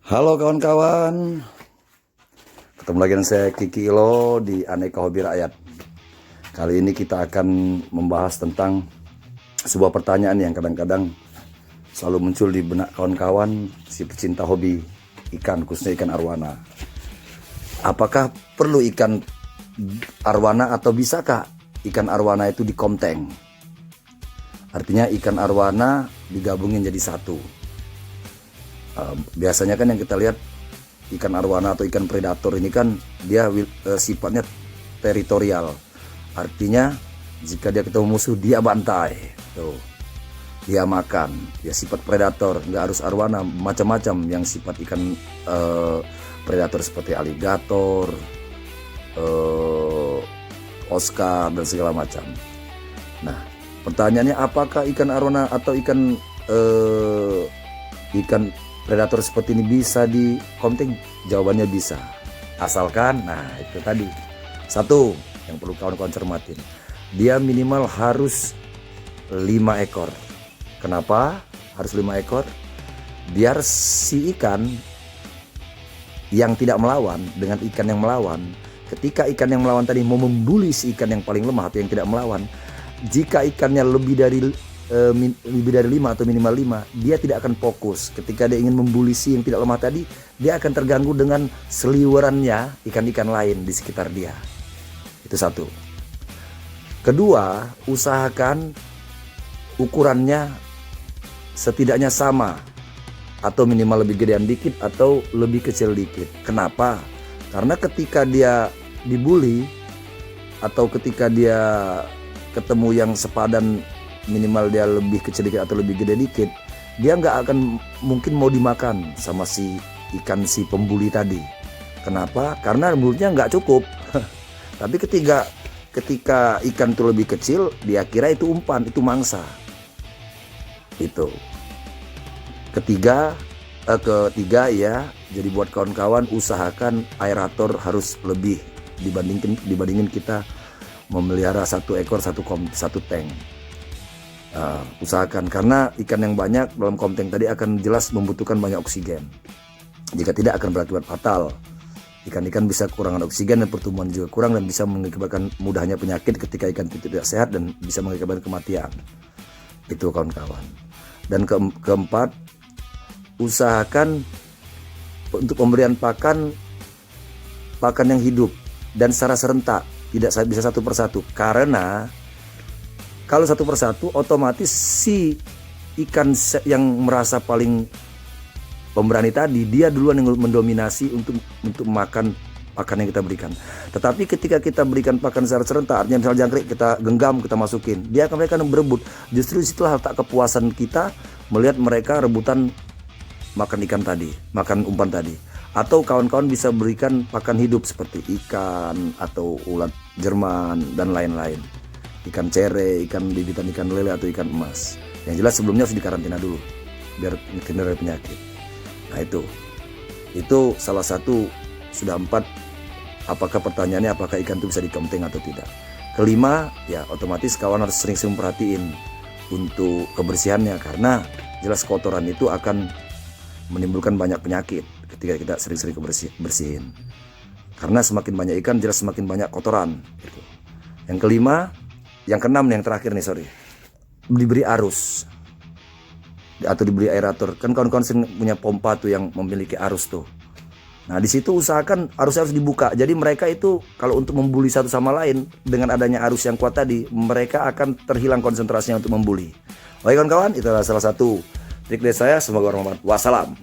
Halo kawan-kawan, ketemu lagi dengan saya Kiki Ilo di Aneka Hobi Rakyat. Kali ini kita akan membahas tentang sebuah pertanyaan yang kadang-kadang selalu muncul di benak kawan-kawan si pecinta hobi ikan, khususnya ikan arwana. Apakah perlu ikan arwana atau bisakah ikan arwana itu dikomteng? Artinya ikan arwana digabungin jadi satu. Biasanya kan yang kita lihat ikan arwana atau ikan predator ini kan dia sifatnya teritorial. Artinya jika dia ketemu musuh dia bantai, tuh, dia makan. Ya sifat predator, nggak harus arwana, macam-macam yang sifat ikan predator seperti aligator, Oscar dan segala macam. Nah, pertanyaannya apakah ikan arwana atau ikan predator seperti ini bisa dikomteng? Jawabannya bisa, asalkan, nah itu tadi, satu yang perlu kawan-kawan cermatin, dia minimal harus 5 ekor. Kenapa harus 5 ekor? Biar si ikan yang tidak melawan dengan ikan yang melawan, ketika ikan yang melawan tadi mau membuli si ikan yang paling lemah atau yang tidak melawan, jika ikannya lebih dari 5 atau minimal 5, dia tidak akan fokus. Ketika dia ingin membuli si yang tidak lemah tadi, dia akan terganggu dengan seliwerannya ikan-ikan lain di sekitar dia. Itu satu. Kedua, usahakan ukurannya setidaknya sama atau minimal lebih gedean dikit atau lebih kecil dikit. Kenapa? Karena ketika dia dibuli atau ketika dia ketemu yang sepadan, minimal dia lebih kecil dikit atau lebih gede dikit, dia nggak akan mungkin mau dimakan sama si ikan si pembuli tadi. Kenapa? Karena mulutnya nggak cukup. Tapi ketika ikan itu lebih kecil, dia kira itu umpan, itu mangsa. Itu. Ketiga ya, jadi buat kawan-kawan usahakan aerator harus lebih dibandingin kita memelihara 1 ekor satu tank. Usahakan, karena ikan yang banyak dalam komteng tadi akan jelas membutuhkan banyak oksigen. Jika tidak akan berakibat fatal. Ikan-ikan bisa kekurangan oksigen dan pertumbuhan juga kurang dan bisa mengakibatkan mudahnya penyakit ketika ikan itu tidak sehat dan bisa mengakibatkan kematian. Itu kawan-kawan. Dan keempat, usahakan untuk pemberian pakan yang hidup dan secara serentak, tidak bisa satu persatu, karena kalau satu persatu otomatis si ikan yang merasa paling pemberani tadi, dia duluan yang mendominasi untuk makan pakan yang kita berikan. Tetapi ketika kita berikan pakan secara serentak, artinya misalnya jangkrik kita genggam, kita masukin, mereka akan berebut. Justru disitulah letak kepuasan kita melihat mereka rebutan makan ikan tadi, makan umpan tadi. Atau kawan-kawan bisa berikan pakan hidup seperti ikan atau ulat Jerman dan lain-lain. Ikan cere, ikan bibitan ikan lele atau ikan emas. Yang jelas sebelumnya harus dikarantina dulu biar terhindar dari penyakit. Nah itu salah satu, sudah 4. Apakah pertanyaannya apakah ikan itu bisa dikomteng atau tidak? Kelima, ya otomatis kawan harus sering-sering perhatiin untuk kebersihannya, karena jelas kotoran itu akan menimbulkan banyak penyakit ketika kita sering-sering bersihin. Karena semakin banyak ikan jelas semakin banyak kotoran gitu. Yang keenam, yang terakhir nih, diberi arus atau diberi aerator. Kan kawan-kawan sering punya pompa tuh yang memiliki arus tuh. Nah di situ usahakan arusnya harus dibuka. Jadi mereka itu kalau untuk membuli satu sama lain, dengan adanya arus yang kuat tadi, mereka akan terhilang konsentrasinya untuk membuli. Oke kawan-kawan, itu adalah salah satu trik dari saya. Semoga bermanfaat. Wassalam.